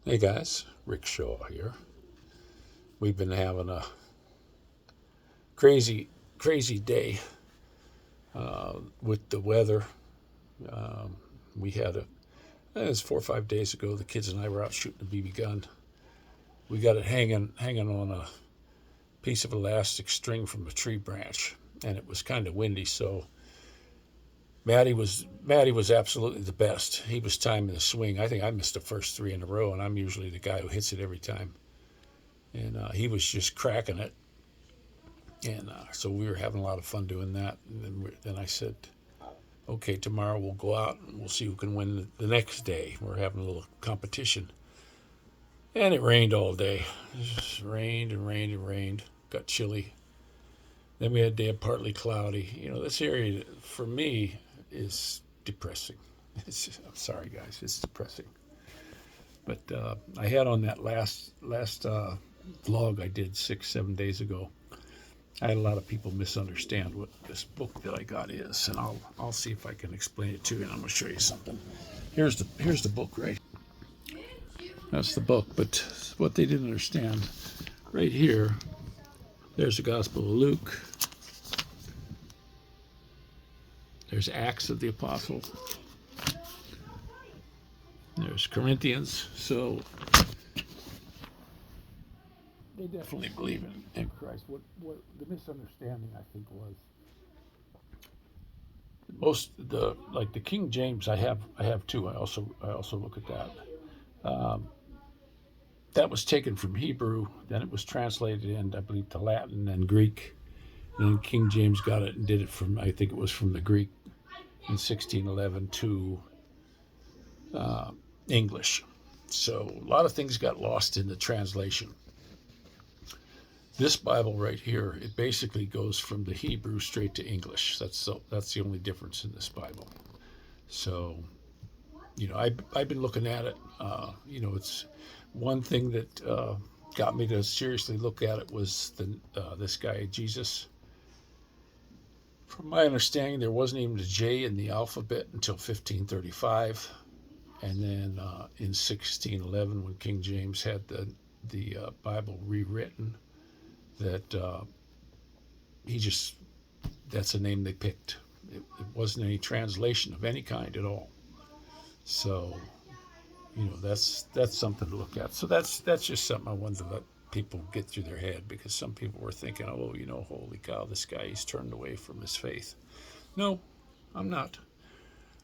Hey guys, Rick Shaw here. We've been having a crazy, crazy day with the weather. Um, we had it was 4 or 5 days ago. The kids and I were out shooting a BB gun. We got it hanging on a piece of elastic string from a tree branch, and it was kind of windy. So Maddie was absolutely the best. He was timing the swing. I think I missed the first three in a row, and I'm usually the guy who hits it every time. And he was just cracking it. And so we were having a lot of fun doing that. And then I said, okay, tomorrow we'll go out and we'll see who can win the next day. We're having a little competition. And it rained all day. It just rained and rained and rained. Got chilly. Then we had a day of partly cloudy. This area for me is depressing. I'm sorry, guys. It's depressing. But I had on that last vlog I did 6, 7 days ago. I had a lot of people misunderstand what this book that I got is, and I'll see if I can explain it to you. And I'm going to show you something. Here's the book right. That's the book. But what they didn't understand, right here, there's the Gospel of Luke. There's Acts of the Apostle. There's Corinthians. So they definitely believe in Christ. What the misunderstanding I think was the King James. I have two. I also look at that. That was taken from Hebrew. Then it was translated into, I believe, to Latin and Greek. And then King James got it and did it from, I think it was from the Greek in 1611 to English. So a lot of things got lost in the translation. This Bible right here, it basically goes from the Hebrew straight to English. That's the only difference in this Bible. So, I've been looking at it. It's one thing that got me to seriously look at it was this guy Jesus. From my understanding, there wasn't even a J in the alphabet until 1535, and then in 1611, when King James had the Bible rewritten, that that's a name they picked. It wasn't any translation of any kind at all. So, that's something to look at. So that's just something I wanted to let people get through their head, because some people were thinking, oh, holy cow, this guy, he's turned away from his faith. No, I'm not.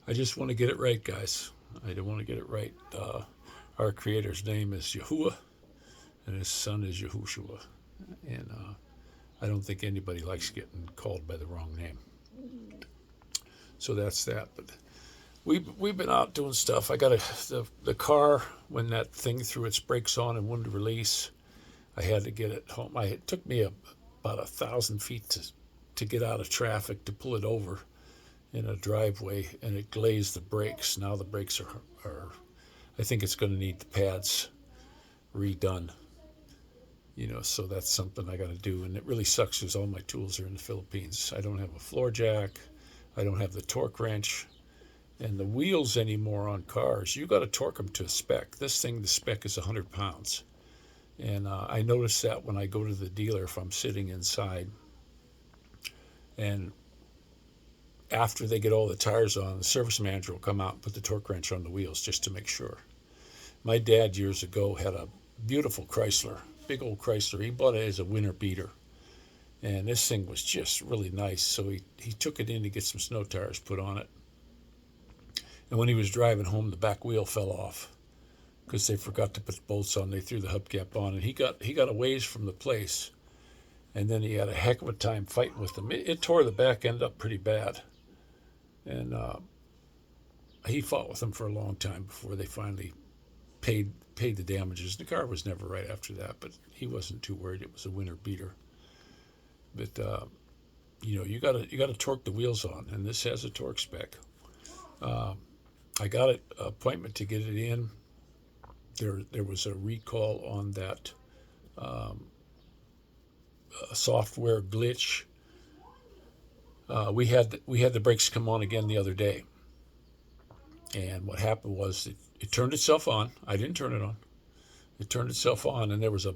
I just want to get it right, guys. I don't want to get it right. Our Creator's name is Yahuwah, and His Son is Yahushua. And I don't think anybody likes getting called by the wrong name. So that's that. But we've been out doing stuff. I got the car, when that thing threw its brakes on and wouldn't release, I had to get it home. It took me about 1,000 feet to get out of traffic to pull it over in a driveway, and it glazed the brakes. Now the brakes are I think it's going to need the pads redone. So that's something I got to do, and it really sucks because all my tools are in the Philippines. I don't have a floor jack. I don't have the torque wrench. And the wheels anymore on cars, you got to torque them to a spec. This thing, the spec is 100 pounds. And I notice that when I go to the dealer, if I'm sitting inside, and after they get all the tires on, the service manager will come out and put the torque wrench on the wheels just to make sure. My dad years ago had a beautiful Chrysler, big old Chrysler. He bought it as a winter beater. And this thing was just really nice. So he took it in to get some snow tires put on it. And when he was driving home, the back wheel fell off because they forgot to put the bolts on. They threw the hubcap on, and he got a ways from the place. And then he had a heck of a time fighting with them. It tore the back end up pretty bad. And he fought with them for a long time before they finally paid the damages. The car was never right after that, but he wasn't too worried. It was a winter beater. But you got to torque the wheels on, and this has a torque spec. I got an appointment to get it in. There was a recall on that software glitch. We had the brakes come on again the other day, and what happened was it turned itself on. I didn't turn it on. It turned itself on, and there was a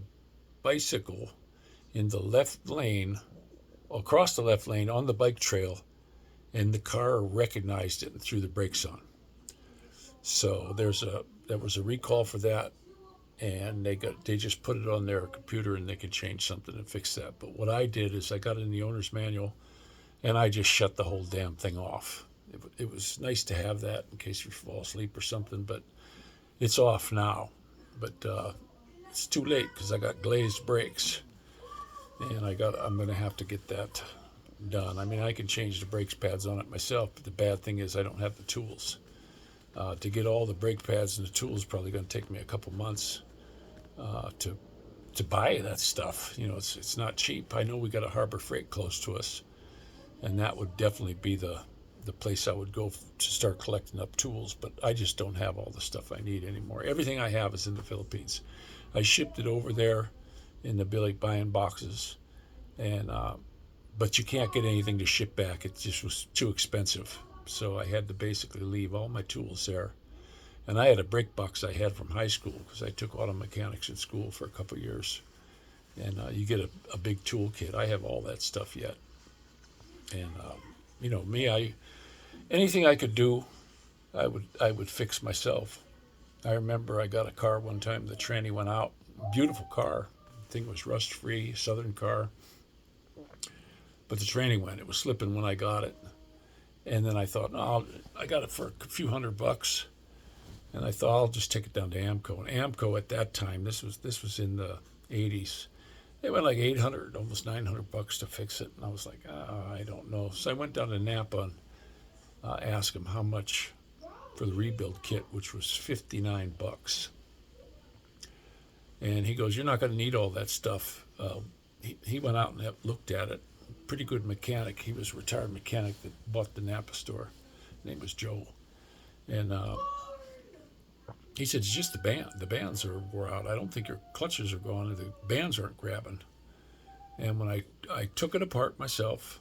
bicycle in the left lane, across the left lane on the bike trail, and the car recognized it and threw the brakes on. So there was a recall for that, and they just put it on their computer and they could change something and fix that. But what I did is I got in the owner's manual and I just shut the whole damn thing off. It was nice to have that in case you fall asleep or something, but it's off now. But it's too late because I got glazed brakes, and I'm going to have to get that done. I mean, I can change the brakes pads on it myself, but the bad thing is I don't have the tools. To get all the brake pads and the tools is probably going to take me a couple months to buy that stuff. You know, it's not cheap. I know we got a Harbor Freight close to us, and that would definitely be the place I would go to start collecting up tools, but I just don't have all the stuff I need anymore. Everything I have is in the Philippines. I shipped it over there in the Billy buying boxes, and but you can't get anything to ship back. It just was too expensive. So I had to basically leave all my tools there. And I had a brake box I had from high school because I took auto mechanics in school for a couple of years. And you get a big tool kit. I have all that stuff yet. And you know me, anything I could do, I would fix myself. I remember I got a car one time. The tranny went out. Beautiful car. The thing was rust free, Southern car. But the tranny went. It was slipping when I got it. And then I thought, no, I got it for a few $100. And I thought I'll just take it down to Amco. And Amco at that time, this was in the 80s. They went like $800, almost $900 to fix it. And I was like, I don't know. So I went down to Napa and asked him how much for the rebuild kit, which was $59. And he goes, you're not going to need all that stuff. He went out and looked at it. Pretty good mechanic. He was a retired mechanic that bought the Napa store. His name was Joe. And he said, it's just the band. The bands are wore out. I don't think your clutches are gone. The bands aren't grabbing. And when I took it apart myself,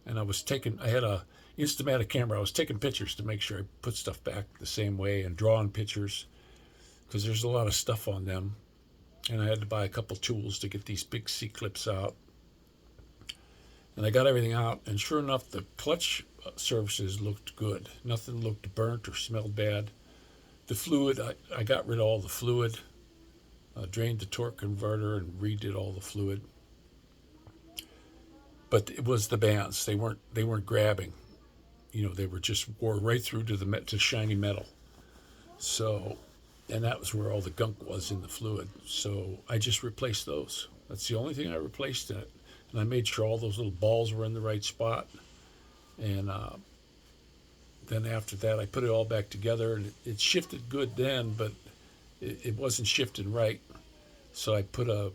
and I had a Instamatic camera. I was taking pictures to make sure I put stuff back the same way and drawing pictures because there's a lot of stuff on them. And I had to buy a couple tools to get these big C-clips out. And I got everything out, and sure enough, the clutch surfaces looked good. Nothing looked burnt or smelled bad. The fluid, I got rid of all the fluid, drained the torque converter, and redid all the fluid. But it was the bands. They weren't grabbing. You know, they were just wore right through to shiny metal. So, and that was where all the gunk was in the fluid. So I just replaced those. That's the only thing I replaced in it. And I made sure all those little balls were in the right spot. And then after that, I put it all back together, and it shifted good then, but it wasn't shifting right. So I put it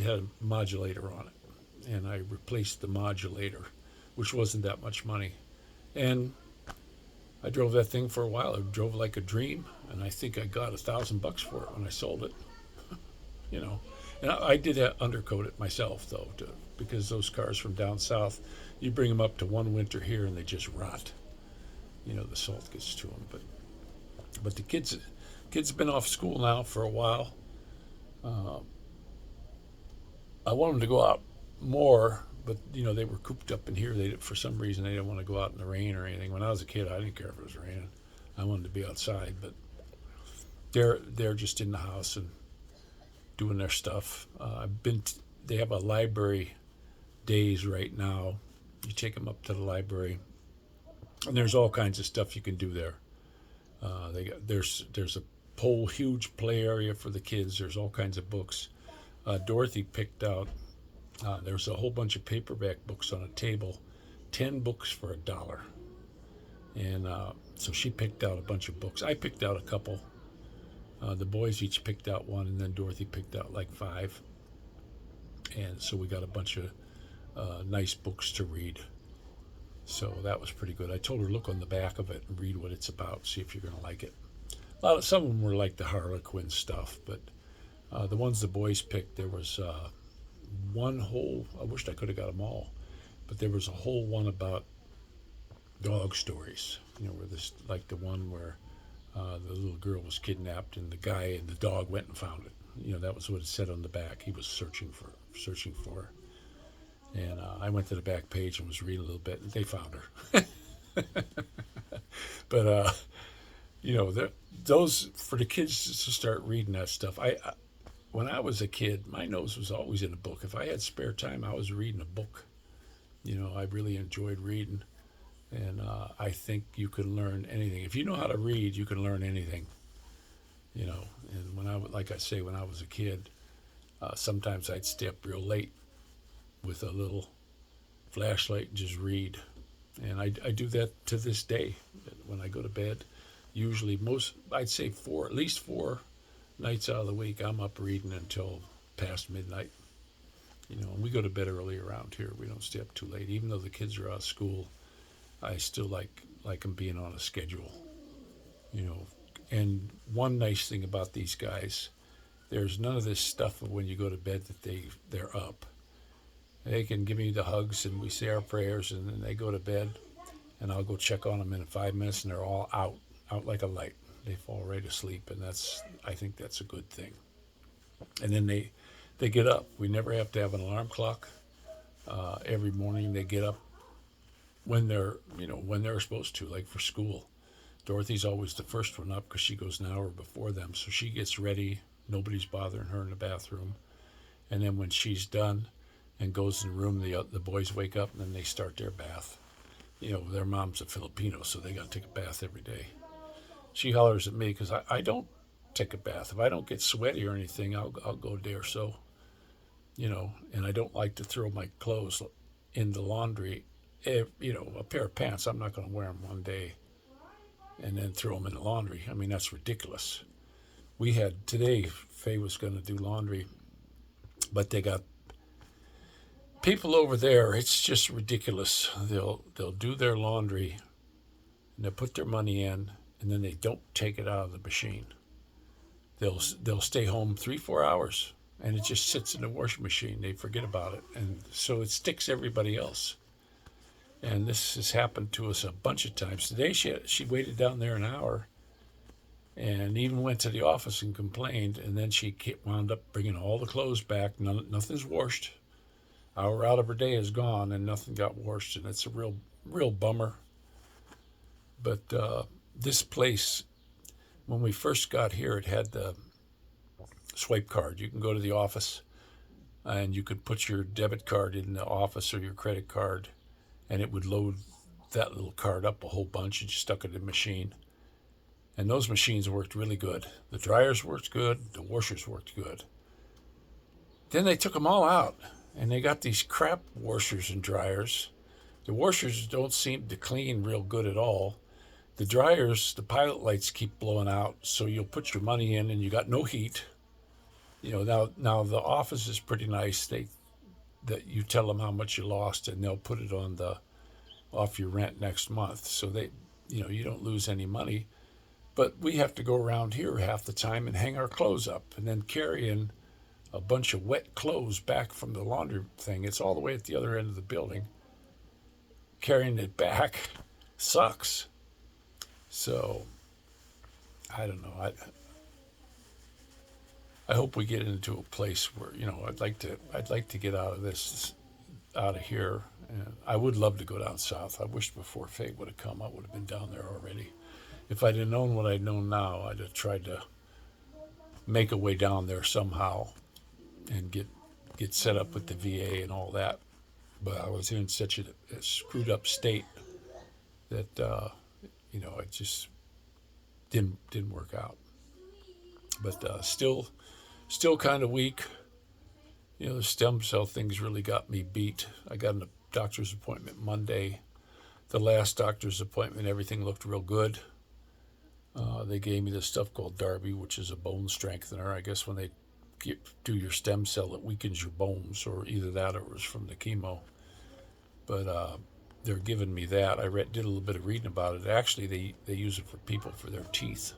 had a modulator on it, and I replaced the modulator, which wasn't that much money. And I drove that thing for a while. I drove like a dream, and I think I got $1,000 for it when I sold it. You know, and I did undercoat it myself though, because those cars from down south, you bring them up to one winter here and they just rot. You know, the salt gets to them. But the kids have been off school now for a while. I want them to go out more, but you know, they were cooped up in here. For some reason, they didn't want to go out in the rain or anything. When I was a kid, I didn't care if it was raining. I wanted to be outside, but they're just in the house and doing their stuff. They have a library days right now. You take them up to the library, and there's all kinds of stuff you can do there. There's a huge play area for the kids. There's all kinds of books. Dorothy picked out. There's a whole bunch of paperback books on a table, 10 books for $1, and so she picked out a bunch of books. I picked out a couple. The boys each picked out one, and then Dorothy picked out like 5. And so we got a bunch of nice books to read. So that was pretty good. I told her, look on the back of it and read what it's about, see if you're going to like it. Some of them were like the Harlequin stuff, but the ones the boys picked, there was one whole, I wished I could have got them all, but there was a whole one about dog stories. You know, where like the one where the little girl was kidnapped and the guy and the dog went and found it. That was what it said on the back. He was searching for. And I went to the back page and was reading a little bit, and they found her. But those for the kids to start reading that stuff. When I was a kid, my nose was always in a book. If I had spare time, I was reading a book. I really enjoyed reading, and I think you can learn anything if you know how to read. You can learn anything. And like I say, when I was a kid, sometimes I'd stay up real late with a little flashlight and just read. And I do that to this day when I go to bed. Usually, I'd say at least 4 nights out of the week, I'm up reading until past midnight. And we go to bed early around here. We don't stay up too late. Even though the kids are out of school, I still like them being on a schedule. And one nice thing about these guys, there's none of this stuff of when you go to bed that they're up. They can give me the hugs and we say our prayers and then they go to bed and I'll go check on them in 5 minutes and they're all out like a light. They fall right asleep, and I think that's a good thing. And then they get up. We never have to have an alarm clock. Every morning they get up when they're supposed to, like for school. Dorothy's always the first one up because she goes an hour before them, so she gets ready. Nobody's bothering her in the bathroom. And then when she's done and goes in the room, the boys wake up and then they start their bath. Their mom's a Filipino, so they got to take a bath every day. She hollers at me because I don't take a bath. If I don't get sweaty or anything, I'll go a day or so. And I don't like to throw my clothes in the laundry. A pair of pants, I'm not going to wear them one day and then throw them in the laundry. I mean, that's ridiculous. We had today, Faye was going to do laundry, but they got people over there. It's just ridiculous. They'll do their laundry and they'll put their money in, and then they don't take it out of the machine. They'll stay home 3-4 hours, and it just sits in the washing machine. They forget about it, and so it sticks everybody else. And this has happened to us a bunch of times. Today she waited down there an hour, and even went to the office and complained. And then she wound up bringing all the clothes back. Nothing's washed. Hour out of her day is gone, and nothing got washed, and it's a real bummer. But this place, when we first got here, it had the swipe card. You can go to the office and you could put your debit card in the office or your credit card, and it would load that little card up a whole bunch, and you stuck it in the machine. And those machines worked really good. The dryers worked good. The washers worked good. Then they took them all out, and they got these crap washers and dryers. The washers don't seem to clean real good at all. The dryers, the pilot lights keep blowing out, so you'll put your money in and you got no heat. Now the office is pretty nice. That you tell them how much you lost, and they'll put it off your rent next month. So you don't lose any money. But we have to go around here half the time and hang our clothes up, and then carry in a bunch of wet clothes back from the laundry thing. It's all the way at the other end of the building. Carrying it back sucks. So I don't know. I hope we get into a place where I'd like to get out of here. And I would love to go down south. I wish before Faye would have come, I would have been down there already. If I'd have known what I know now, I'd have tried to make a way down there somehow and get set up with the VA and all that. But I was in such a screwed up state that it just didn't work out. But still kind of weak. The stem cell thing's really got me beat. I got a doctor's appointment Monday. The last doctor's appointment, everything looked real good. They gave me this stuff called Darby, which is a bone strengthener. I guess when they do your stem cell, it weakens your bones, or either that or it was from the chemo. But they're giving me that. I did a little bit of reading about it. Actually, they use it for people for their teeth,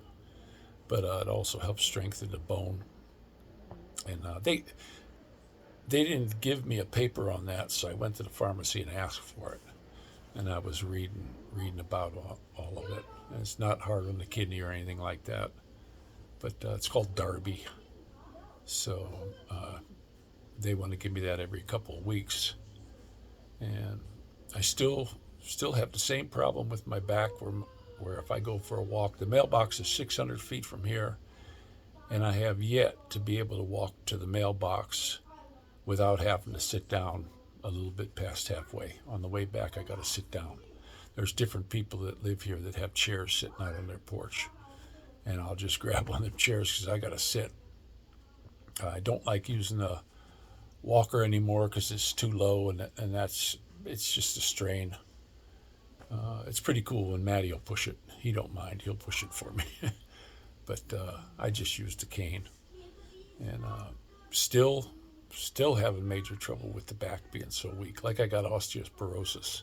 but it also helps strengthen the bone. And they didn't give me a paper on that, so I went to the pharmacy and asked for it. And I was reading about all of it. And it's not hard on the kidney or anything like that, but it's called Darby. So they want to give me that every couple of weeks. And I still have the same problem with my back where if I go for a walk, the mailbox is 600 feet from here, and I have yet to be able to walk to the mailbox without having to sit down a little bit past halfway. On the way back, I got to sit down. There's different people that live here that have chairs sitting out on their porch, and I'll just grab one of them chairs because I got to sit. I don't like using the walker anymore because it's too low, and it's just a strain. It's pretty cool when Matty will push it. He don't mind. He'll push it for me. But I just used the cane, and still having major trouble with the back being so weak. Like I got osteoporosis,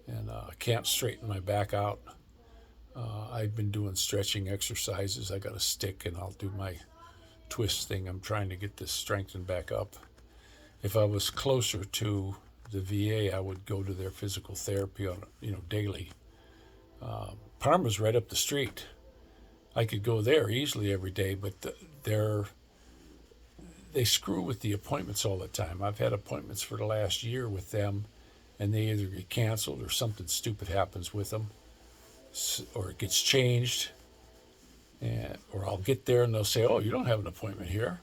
and I can't straighten my back out. I've been doing stretching exercises. I got a stick, and I'll do my twist thing. I'm trying to get this strengthened back up. If I was closer to the VA, I would go to their physical therapy on daily. Parma's right up the street. I could go there easily every day, but they screw with the appointments all the time. I've had appointments for the last year with them, and they either get canceled or something stupid happens with them, or it gets changed, or I'll get there and they'll say, "Oh, you don't have an appointment here."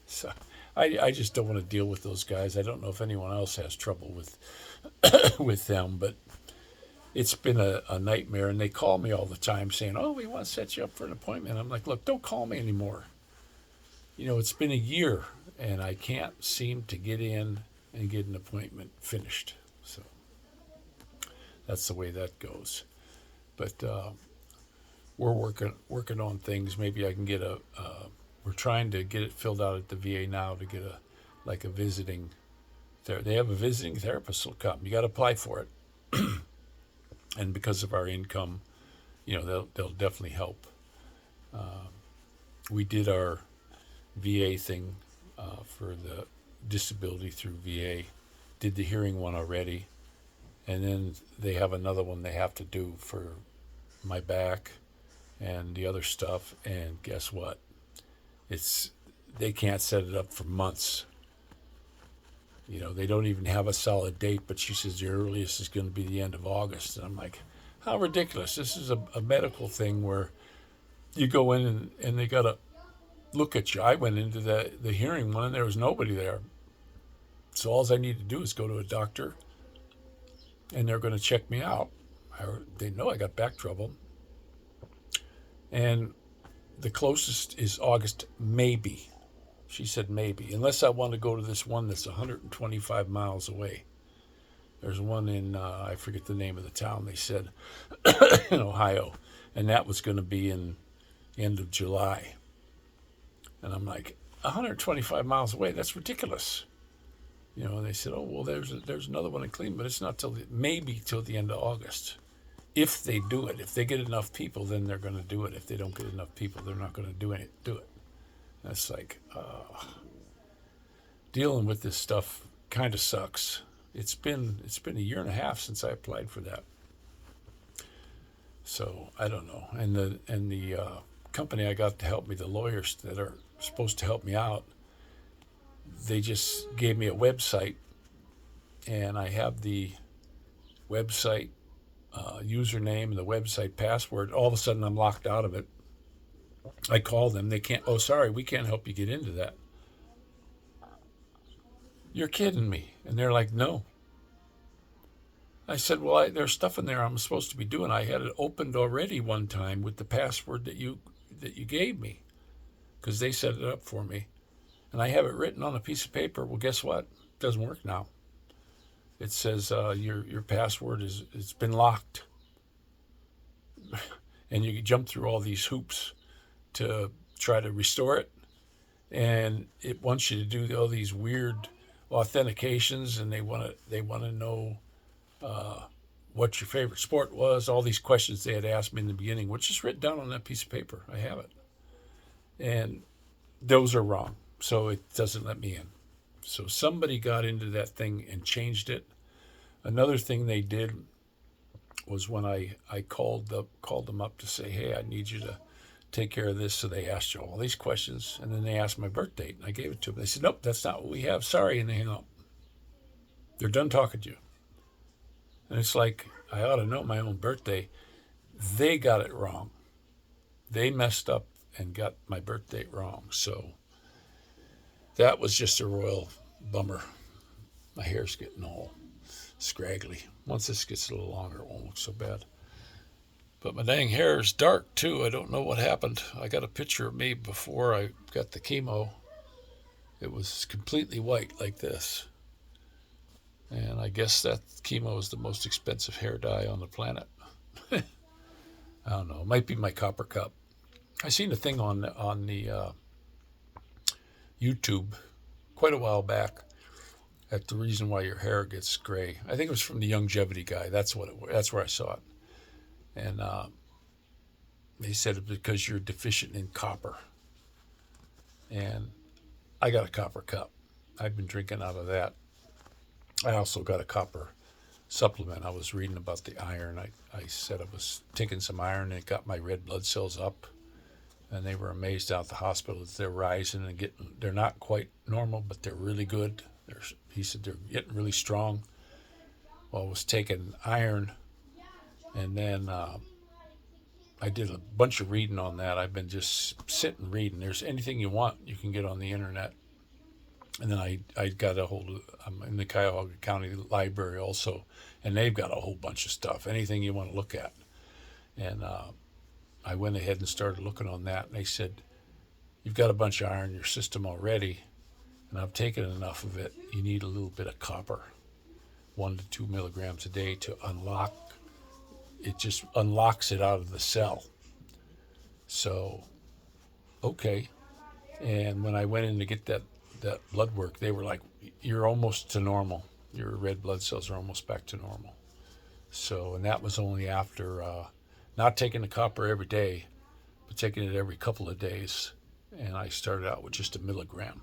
So I just don't want to deal with those guys. I don't know if anyone else has trouble with with them, but it's been a nightmare. And they call me all the time saying, "Oh, we want to set you up for an appointment." I'm like, "Look, don't call me anymore. It's been a year, and I can't seem to get in and get an appointment finished." So that's the way that goes. But we're working on things. Maybe I can get we're trying to get it filled out at the VA now to get a visiting. They have a visiting therapist will come. You got to apply for it, and because of our income, they'll definitely help. We did our VA thing for the disability through VA. Did the hearing one already, and then they have another one they have to do for my back and the other stuff. And guess what? They can't set it up for months. They don't even have a solid date, but she says the earliest is going to be the end of August. And I'm like, how ridiculous. This is a medical thing where you go in and they got to look at you. I went into the hearing one and there was nobody there. So all I need to do is go to a doctor and they're going to check me out. They know I got back trouble. And the closest is August, maybe. She said maybe, unless I want to go to this one that's 125 miles away. There's one in, I forget the name of the town, they said, in Ohio. And that was going to be in the end of July. And I'm like, 125 miles away? That's ridiculous. And they said, oh, well, there's another one in Cleveland, but it's not maybe till the end of August. If they do it. If they get enough people, then they're going to do it. If they don't get enough people, they're not going to do it. That's like, dealing with this stuff kind of sucks. It's been a year and a half since I applied for that. So I don't know. And the company I got to help me, the lawyers that are supposed to help me out, they just gave me a website, and I have the website username and the website password. All of a sudden, I'm locked out of it. I call them. They can't. Oh, sorry, we can't help you get into that. You're kidding me. And they're like, no. I said, well, there's stuff in there I'm supposed to be doing. I had it opened already one time with the password that you gave me, because they set it up for me. And I have it written on a piece of paper. Well, guess what? It doesn't work now. It says your password it's been locked. And you jump through all these hoops to try to restore it. And it wants you to do all these weird authentications, and they want to know what your favorite sport was, all these questions they had asked me in the beginning, which is written down on that piece of paper. I have it. And those are wrong. So it doesn't let me in. So somebody got into that thing and changed it. Another thing they did was when I called them up to say, hey, I need you to take care of this. So they asked you all these questions, and then they asked my birth date, and I gave it to them. They said, nope, that's not what we have. Sorry, and they hang up. They're done talking to you. And it's like, I ought to know my own birthday. They got it wrong. They messed up and got my birth date wrong. So that was just a royal bummer. My hair's getting all scraggly. Once this gets a little longer, it won't look so bad. But my dang hair is dark too. I don't know what happened. I got a picture of me before I got the chemo. It was completely white like this. And I guess that chemo is the most expensive hair dye on the planet. I don't know. It might be my copper cup. I seen a thing on the YouTube quite a while back at the reason why your hair gets gray. I think it was from the longevity guy. That's what it was. That's where I saw it. And they said it because you're deficient in copper. And I got a copper cup. I've been drinking out of that. I also got a copper supplement. I was reading about the iron. I said I was taking some iron and it got my red blood cells up. And they were amazed out at the hospital that they're rising and they're not quite normal, but they're really good. He said they're getting really strong. Well, I was taking iron, and then I did a bunch of reading on that. I've been just sitting reading. There's anything you want, you can get on the internet. And then I got a hold of, I'm in the Cuyahoga County Library also, and they've got a whole bunch of stuff, anything you want to look at. And I went ahead and started looking on that, and they said, you've got a bunch of iron in your system already, and I've taken enough of it. You need a little bit of copper, 1 to 2 milligrams a day to unlock. It just unlocks it out of the cell. So, okay. And when I went in to get that blood work, they were like, you're almost to normal. Your red blood cells are almost back to normal. So, and that was only after not taking the copper every day, but taking it every couple of days. And I started out with just a milligram.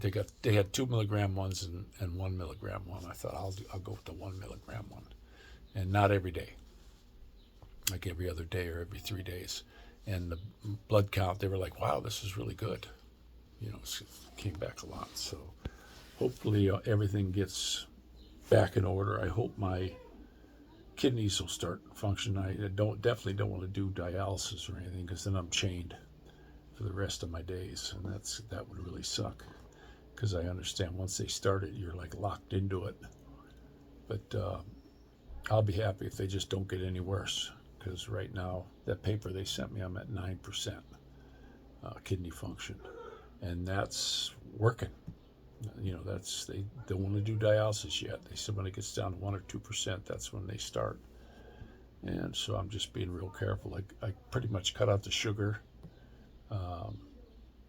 They had 2 milligram ones and 1 milligram one. I thought I'll go with the 1 milligram one, and not every day, like every other day or every 3 days. And the blood count, they were like, wow, this is really good. You know, it came back a lot. So hopefully everything gets back in order. I hope my kidneys will start functioning. I definitely don't want to do dialysis or anything, because then I'm chained for the rest of my days, and that would really suck, because I understand once they start it, you're like locked into it. But I'll be happy if they just don't get any worse, because right now, that paper they sent me, I'm at 9% kidney function, and that's working. You know, they don't want to do dialysis yet. They said when it gets down to 1 or 2%, that's when they start. And so I'm just being real careful. I pretty much cut out the sugar.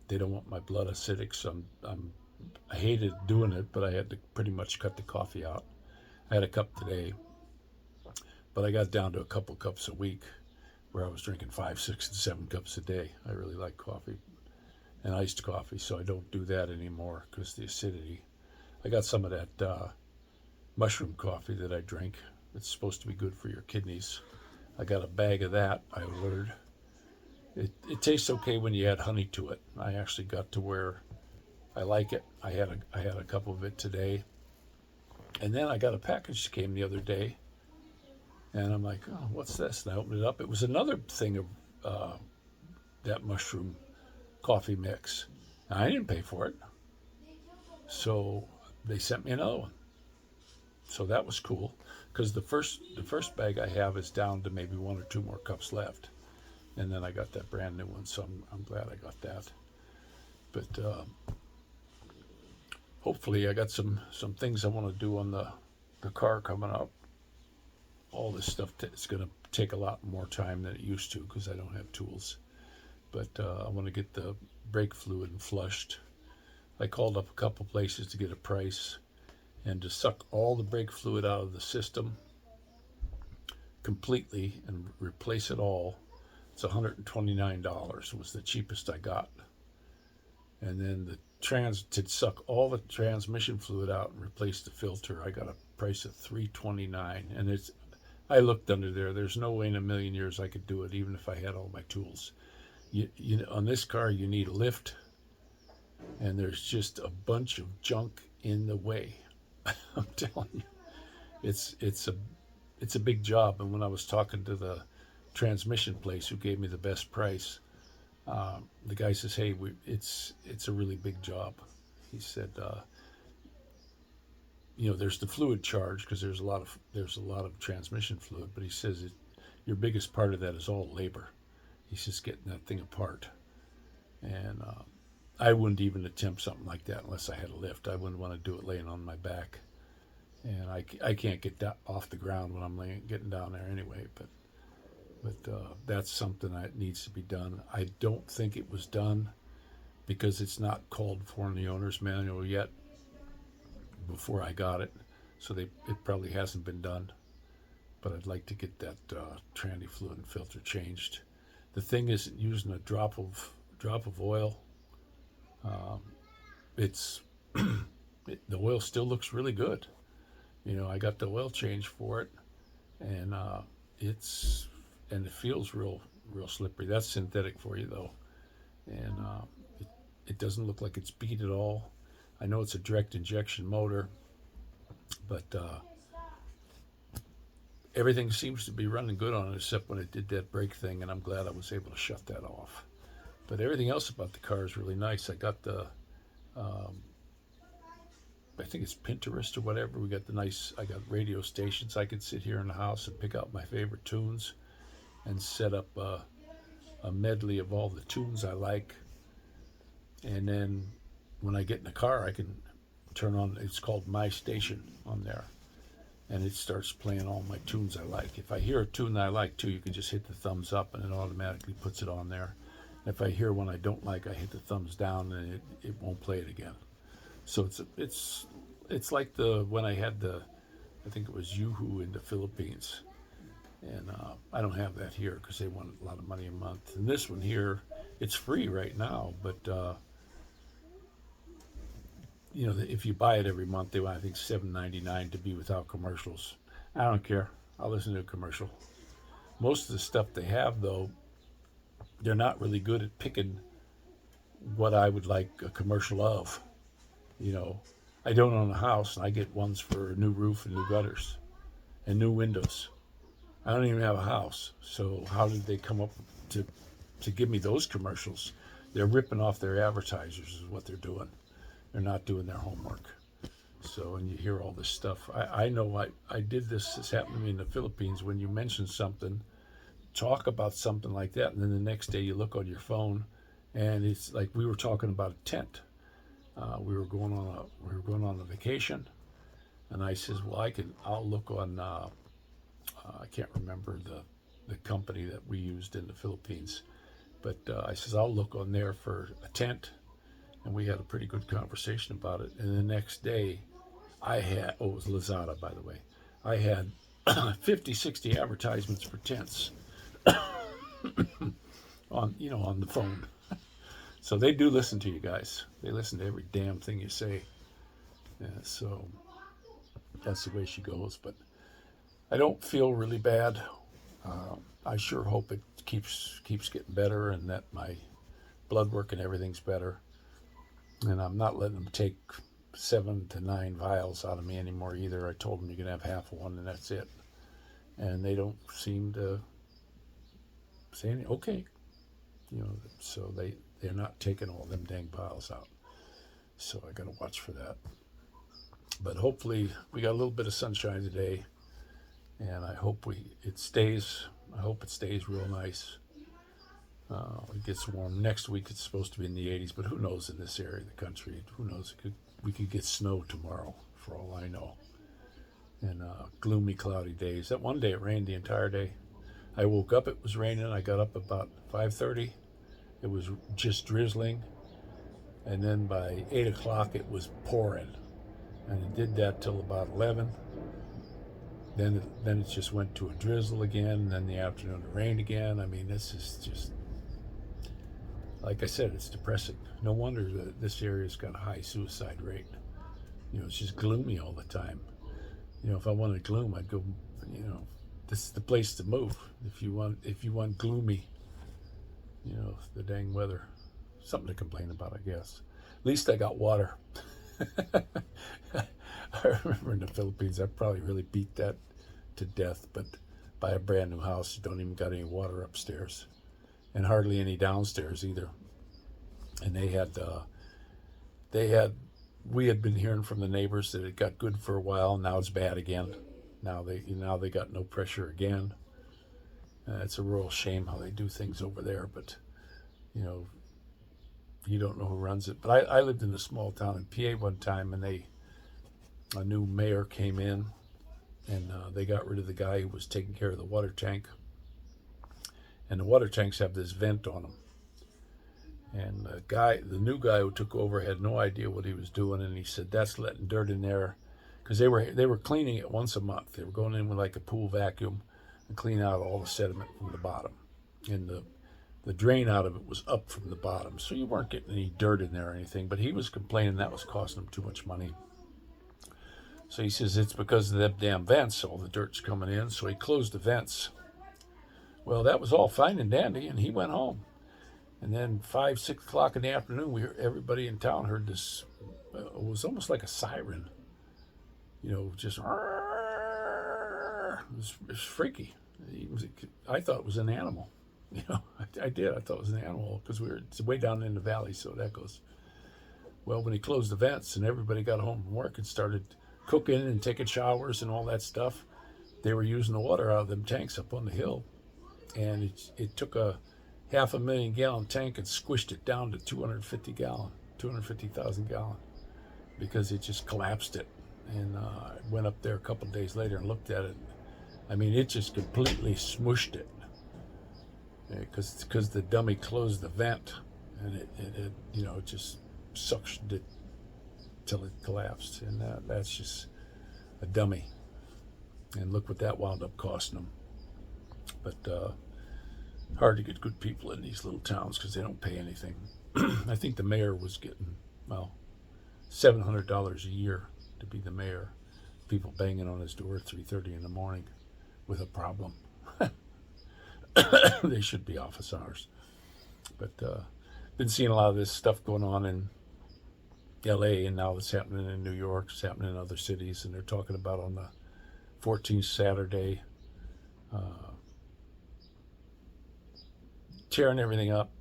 They don't want my blood acidic, so I hated doing it, but I had to pretty much cut the coffee out. I had a cup today, but I got down to a couple cups a week, where I was drinking 5, 6, and 7 cups a day. I really like coffee and iced coffee, so I don't do that anymore because the acidity. I got some of that mushroom coffee that I drink. It's supposed to be good for your kidneys. I got a bag of that I ordered. It tastes okay when you add honey to it. I actually got to where I like it. I had a cup of it today. And then I got a package that came the other day. And I'm like, oh, what's this? And I opened it up. It was another thing of that mushroom coffee mix. Now, I didn't pay for it. So they sent me another one. So that was cool, because the first bag I have is down to maybe 1 or 2 more cups left. And then I got that brand new one, so I'm glad I got that. But hopefully I got some things I want to do on the car coming up. All this stuff it's going to take a lot more time than it used to, because I don't have tools. But I want to get the brake fluid flushed. I called up a couple places to get a price, and to suck all the brake fluid out of the system completely and replace it all, it's $129. It was the cheapest I got. And then to suck all the transmission fluid out and replace the filter, I got a price of $329. And I looked under there. There's no way in a million years I could do it, even if I had all my tools. You know, on this car you need a lift, and there's just a bunch of junk in the way. I'm telling you, it's it's a it's a big job. And when I was talking to the transmission place who gave me the best price, the guy says, "Hey, it's a really big job." He said, "You know, there's the fluid charge because there's a lot of transmission fluid, but he says your biggest part of that is all labor. He's just getting that thing apart, and I wouldn't even attempt something like that unless I had a lift. I wouldn't want to do it laying on my back, and I can't get off the ground when I'm getting down there anyway. But that's something that needs to be done. I don't think it was done because it's not called for in the owner's manual yet before I got it, so it probably hasn't been done. But I'd like to get that tranny fluid and filter changed. The thing is, using a drop of oil, it's the oil still looks really good. You know, I got the oil change for it, and it's and it feels real slippery. That's synthetic for you though, and it doesn't look like it's beat at all. I know it's a direct injection motor, but everything seems to be running good on it except when it did that brake thing, and I'm glad I was able to shut that off. But everything else about the car is really nice. I got the I think it's Pinterest or whatever. I got radio stations. I could sit here in the house and pick out my favorite tunes and set up a medley of all the tunes I like. And then when I get in the car, I can turn on, it's called My Station on there. And it starts playing all my tunes I like. If I hear a tune that I like too, you can just hit the thumbs up and it automatically puts it on there. If I hear one I don't like, I hit the thumbs down and it won't play it again. So it's like when I had I think it was Yoohoo in the Philippines, and I don't have that here because they want a lot of money a month. And this one here, it's free right now, but you know, if you buy it every month, they want I think $7.99 to be without commercials. I don't care. I'll listen to a commercial. Most of the stuff they have though, they're not really good at picking what I would like a commercial of. You know, I don't own a house, and I get ones for a new roof and new gutters and new windows. I don't even have a house, so how did they come up to give me those commercials? They're ripping off their advertisers is what they're doing. They're not doing their homework. So, and you hear all this stuff. I know I did this. This happened to me in the Philippines. When you mention something, talk about something like that, and then the next day you look on your phone, and it's like we were talking about a tent. We were going on a vacation, and I says, well, I'll look on. I can't remember the company that we used in the Philippines, but I says I'll look on there for a tent, and we had a pretty good conversation about it. And the next day, it was Lazada, by the way. I had 50, 60 advertisements for tents on the phone. So they do listen to you guys. They listen to every damn thing you say. Yeah, so that's the way she goes. But I don't feel really bad. I sure hope it keeps getting better and that my blood work and everything's better. And I'm not letting them take 7 to 9 vials out of me anymore either. I told them you can have half of one and that's it. And they don't seem to say anything. Okay. So they're not taking all them dang vials out. So I got to watch for that. But hopefully we got a little bit of sunshine today, and I hope it stays. I hope it stays real nice. It gets warm. Next week it's supposed to be in the 80s, but who knows in this area of the country? Who knows? We could get snow tomorrow, for all I know. And gloomy, cloudy days. That one day it rained the entire day. I woke up, it was raining. I got up about 5:30. It was just drizzling. And then by 8 o'clock it was pouring. And it did that till about 11. Then it just went to a drizzle again. And then the afternoon it rained again. I mean, this is just, like I said, it's depressing. No wonder that this area's got a high suicide rate. It's just gloomy all the time. If I wanted gloom, I'd go, this is the place to move. If you want gloomy, The dang weather. Something to complain about, I guess. At least I got water. I remember in the Philippines, I probably really beat that to death, but buy a brand new house, you don't even got any water upstairs, and hardly any downstairs either. And they had, we had been hearing from the neighbors that it got good for a while. Now it's bad again. Now they got no pressure again. It's a real shame how they do things over there, but you know, you don't know who runs it. But I lived in a small town in PA one time, and a new mayor came in, and they got rid of the guy who was taking care of the water tank. And the water tanks have this vent on them. And the new guy who took over had no idea what he was doing, and he said that's letting dirt in there, because they were cleaning it once a month. They were going in with like a pool vacuum and cleaning out all the sediment from the bottom, and the drain out of it was up from the bottom, so you weren't getting any dirt in there or anything. But he was complaining that was costing him too much money. So he says it's because of them damn vents, all the dirt's coming in. So he closed the vents. Well, that was all fine and dandy, and he went home. And then 5, 6 o'clock in the afternoon, everybody in town heard this. It was almost like a siren, just. It was freaky. I thought it was an animal. I did. I thought it was an animal because it's way down in the valley, so it echoes. Well, when he closed the vents and everybody got home from work and started cooking and taking showers and all that stuff, they were using the water out of them tanks up on the hill, and it took a 500,000 gallon tank and squished it down to 250,000 gallon, because it just collapsed it. And I went up there a couple of days later and looked at it. I mean, it just completely smushed it, because the dummy closed the vent, and it just suctioned it till it collapsed. And that's just a dummy. And look what that wound up costing them. But hard to get good people in these little towns because they don't pay anything. I think the mayor was getting, $700 a year to be the mayor. People banging on his door at 3:30 in the morning with a problem. They should be office hours. But been seeing a lot of this stuff going on in LA, and now it's happening in New York. It's happening in other cities, and they're talking about on the 14th Saturday, tearing everything up.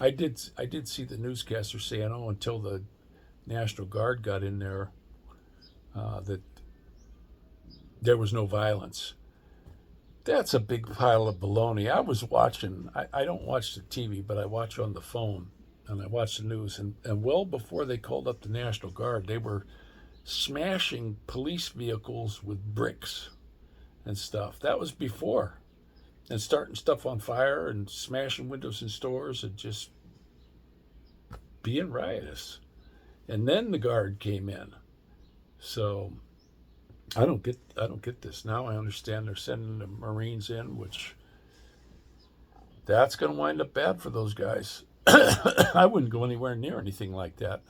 I did see the newscaster saying, until the National Guard got in there, that there was no violence. That's a big pile of baloney. I was watching, I don't watch the TV, but I watch on the phone, and I watch the news, and well before they called up the National Guard, they were smashing police vehicles with bricks and stuff. That was before. And starting stuff on fire and smashing windows in stores and just being riotous. And then the Guard came in. So I don't get this. Now I understand they're sending the Marines in, which that's going to wind up bad for those guys. I wouldn't go anywhere near anything like that.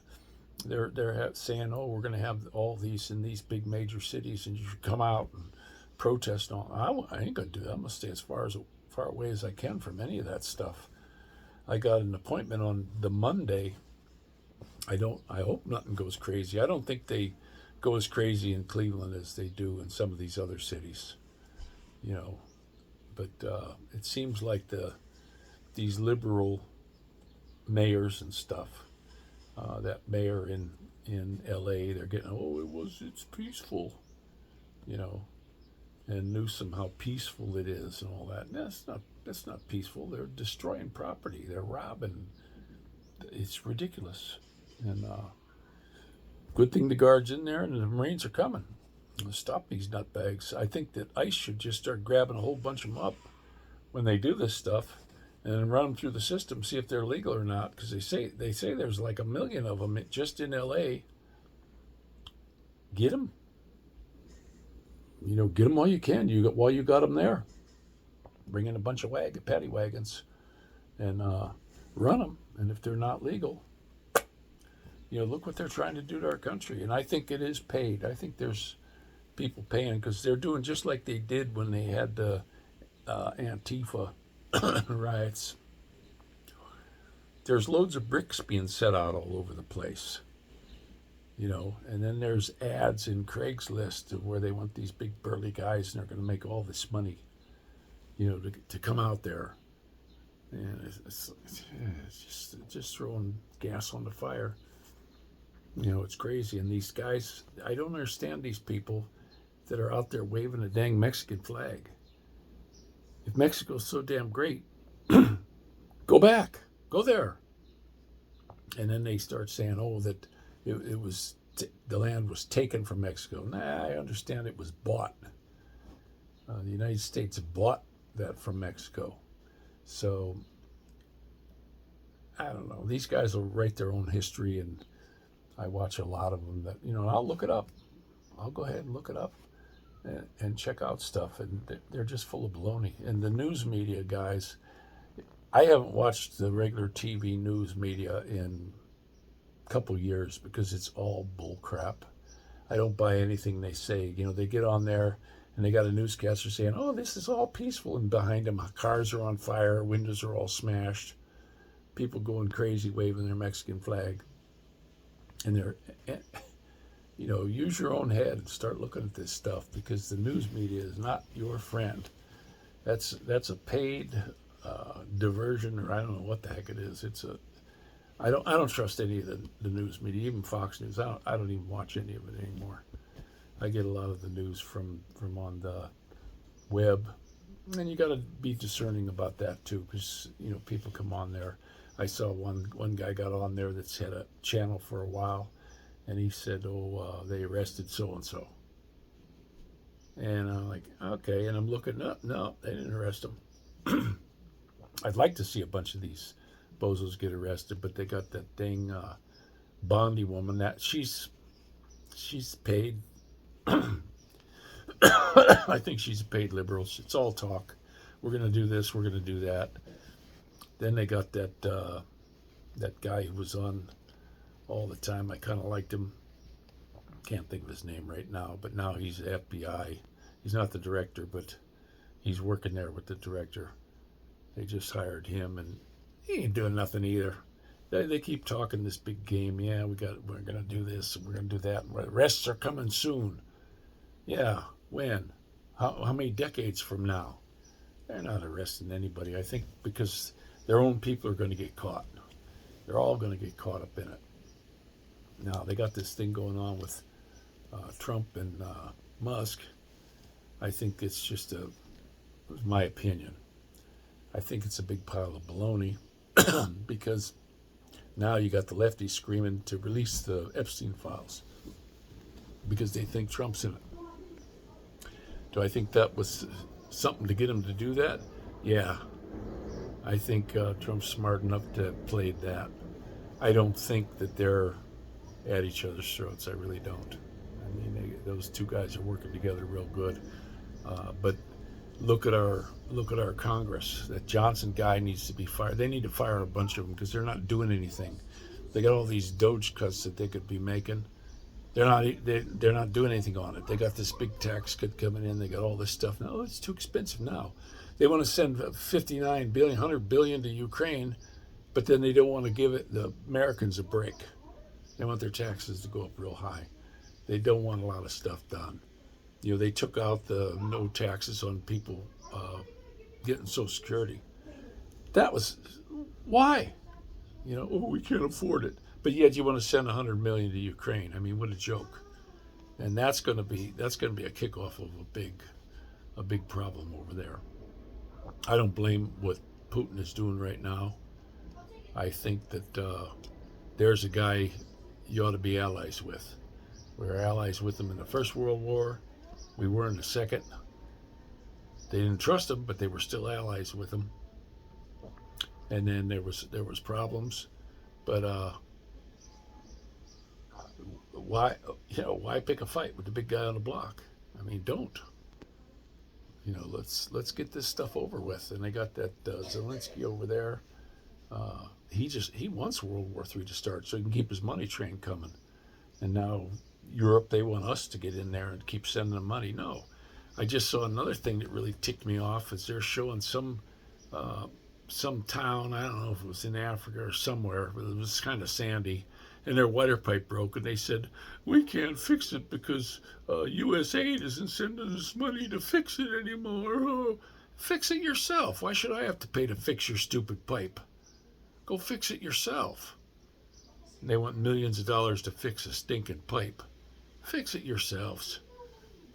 They're saying, we're going to have all these in these big major cities, and you should come out and protest. I ain't going to do that. I'm going to stay as far away as I can from any of that stuff. I got an appointment on the Monday. I hope nothing goes crazy. I don't think they go as crazy in Cleveland as they do in some of these other cities, but it seems like these liberal mayors and stuff, that mayor in LA, they're getting, it's peaceful, and Newsom, how peaceful it is and all that. And that's not peaceful. They're destroying property. They're robbing. It's ridiculous. And good thing the Guard's in there and the Marines are coming to stop these nutbags. I think that ICE should just start grabbing a whole bunch of them up when they do this stuff, and then run them through the system, see if they're legal or not. Because they say there's like 1 million of them just in LA. Get them. Get them while you can. While you got them there. Bring in a bunch of paddy wagons and run them. And if they're not legal, look what they're trying to do to our country. And I think it is paid. I think there's people paying, because they're doing just like they did when they had the Antifa riots. there's loads of bricks being set out all over the place, and then there's ads in Craigslist where they want these big burly guys and they're going to make all this money, to come out there. And it's just throwing gas on the fire. It's crazy. And these guys, I don't understand these people that are out there waving a dang Mexican flag. If Mexico's so damn great, go back, go there. And then they start saying, oh, that it was the land was taken from Mexico. Nah, I understand it was bought. The United States bought that from Mexico. So I don't know. These guys will write their own history, and I watch a lot of them. That I'll look it up. I'll go ahead and look it up and check out stuff, and they're just full of baloney. And the news media guys, I haven't watched the regular TV news media in a couple years because it's all bull crap. I don't buy anything they say. They get on there and they got a newscaster saying, oh, this is all peaceful, and behind them cars are on fire, windows are all smashed, people going crazy waving their Mexican flag. And they're, use your own head and start looking at this stuff, because the news media is not your friend. That's a paid diversion, or I don't know what the heck it is. I don't trust any of the news media, even Fox News. I don't even watch any of it anymore. I get a lot of the news from on the web, and you got to be discerning about that too, because people come on there. I saw one guy got on there that's had a channel for a while, and he said, "Oh, they arrested so and so," and I'm like, "Okay," and I'm looking up. No, they didn't arrest him. I'd like to see a bunch of these bozos get arrested, but they got that dang Bondi woman that she's paid. I think she's a paid liberal. It's all talk. We're going to do this. We're going to do that. Then they got that guy who was on all the time. I kind of liked him. Can't think of his name right now, but now he's FBI. He's not the director, but he's working there with the director. They just hired him, and he ain't doing nothing either. They keep talking this big game. Yeah, we're going to do this, and we're going to do that. And arrests are coming soon. Yeah, when? How many decades from now? They're not arresting anybody, I think, because their own people are going to get caught. They're all going to get caught up in it. Now, they got this thing going on with Trump and Musk. I think it's just my opinion. I think it's a big pile of baloney because now you got the lefties screaming to release the Epstein files because they think Trump's in it. Do I think that was something to get him to do that? Yeah. I think Trump's smart enough to have played that. I don't think that they're at each other's throats. I really don't. I mean, those two guys are working together real good. But look at our Congress. That Johnson guy needs to be fired. They need to fire a bunch of them because they're not doing anything. They got all these Doge cuts that they could be making. They're not doing anything on it. They got this big tax cut coming in. They got all this stuff. No, it's too expensive now. They want to send 59 billion, 100 billion to Ukraine, but then they don't want to give the Americans a break. They want their taxes to go up real high. They don't want a lot of stuff done. They took out the no taxes on people getting Social Security. That was why. We can't afford it. But yet you want to send 100 million to Ukraine. I mean, what a joke. And that's going to be a kickoff of a big problem over there. I don't blame what Putin is doing right now. I think that there's a guy you ought to be allies with. We were allies with him in the First World War. We were in the Second. They didn't trust him, but they were still allies with him. And then there was problems, but why pick a fight with the big guy on the block? I mean, don't. Let's get this stuff over with. And they got that Zelensky over there. He wants World War III to start so he can keep his money train coming. And now Europe, they want us to get in there and keep sending them money. No. I just saw another thing that really ticked me off is they're showing some some town. I don't know if it was in Africa or somewhere, but it was kind of sandy, and their water pipe broke, and they said, we can't fix it because U.S. aid isn't sending us money to fix it anymore. Oh, fix it yourself. Why should I have to pay to fix your stupid pipe? Go fix it yourself. And they want millions of dollars to fix a stinking pipe. Fix it yourselves.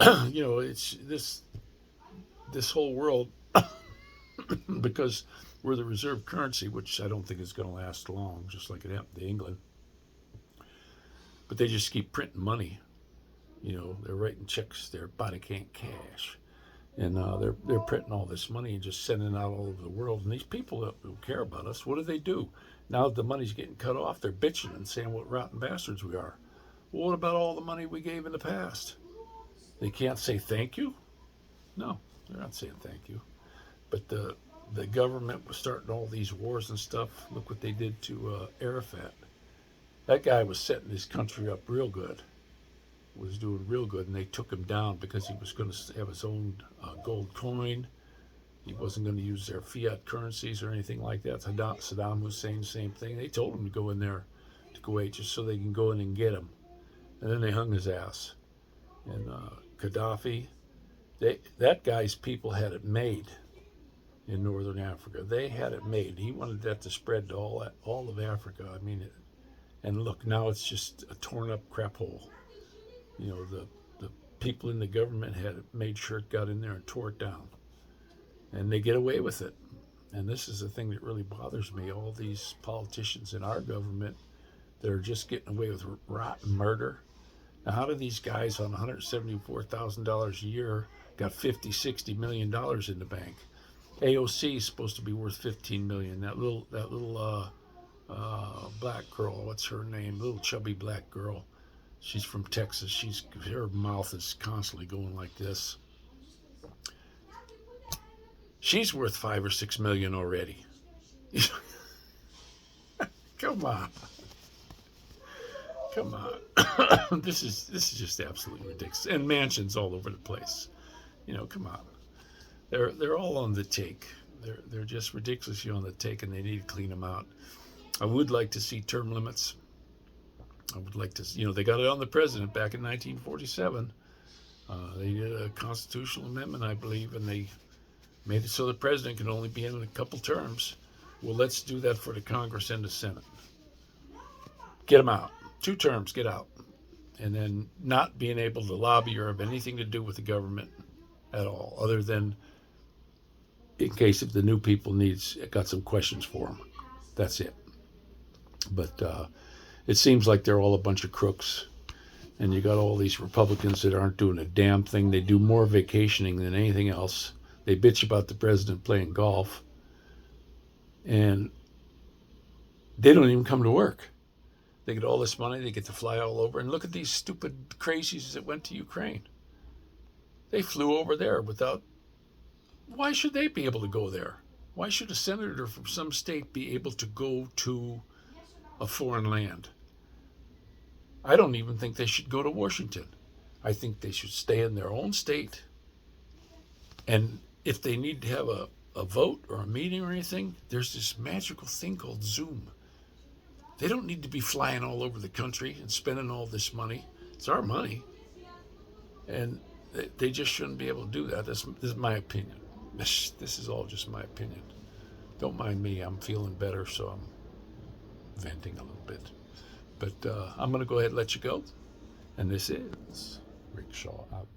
It's this whole world, because we're the reserve currency, which I don't think is going to last long, just like it happened to England. But they just keep printing money. They're writing checks, their body can't cash. And they're printing all this money and just sending it out all over the world. And these people who care about us, what do? Now that the money's getting cut off, they're bitching and saying what rotten bastards we are. Well, what about all the money we gave in the past? They can't say thank you? No, they're not saying thank you. But the government was starting all these wars and stuff. Look what they did to Arafat. That guy was setting his country up real good. Was doing real good, and they took him down because he was going to have his own gold coin. He wasn't going to use their fiat currencies or anything like that. Saddam Hussein, same thing. They told him to go in there to Kuwait just so they can go in and get him. And then they hung his ass. And Gaddafi, that guy's people had it made in northern Africa. They had it made. He wanted that to spread to all of Africa. I mean, and look, now it's just a torn up crap hole. The people in the government had made sure it got in there and tore it down. And they get away with it. And this is the thing that really bothers me. All these politicians in our government that are just getting away with rotten murder. Now, how do these guys on $174,000 a year got $50-60 million in the bank? AOC is supposed to be worth $15 million. That little black girl, what's her name? Little chubby black girl. She's from Texas. Her mouth is constantly going like this. She's worth $5 or $6 million already. Come on. This is just absolutely ridiculous. And mansions all over the place. Come on. They're all on the take. They're just ridiculously on the take, and they need to clean them out. I would like to see term limits. I would like to, they got it on the president back in 1947. They did a constitutional amendment, I believe, and they made it so the president can only be in a couple terms. Well, let's do that for the Congress and the Senate. Get them out. 2 terms, get out. And then not being able to lobby or have anything to do with the government at all, other than in case if the new people got some questions for them. That's it. But it seems like they're all a bunch of crooks. And you got all these Republicans that aren't doing a damn thing. They do more vacationing than anything else. They bitch about the president playing golf. And they don't even come to work. They get all this money. They get to fly all over. And look at these stupid crazies that went to Ukraine. They flew over there without... Why should they be able to go there? Why should a senator from some state be able to go to a foreign land? I don't even think they should go to Washington. I think they should stay in their own state. And if they need to have a vote or a meeting or anything, there's this magical thing called Zoom. They don't need to be flying all over the country and spending all this money. It's our money. And they just shouldn't be able to do that. This is my opinion. This is all just my opinion. Don't mind me. I'm feeling better, so I'm venting a little bit. But I'm going to go ahead and let you go. And this is Rick Shaw out.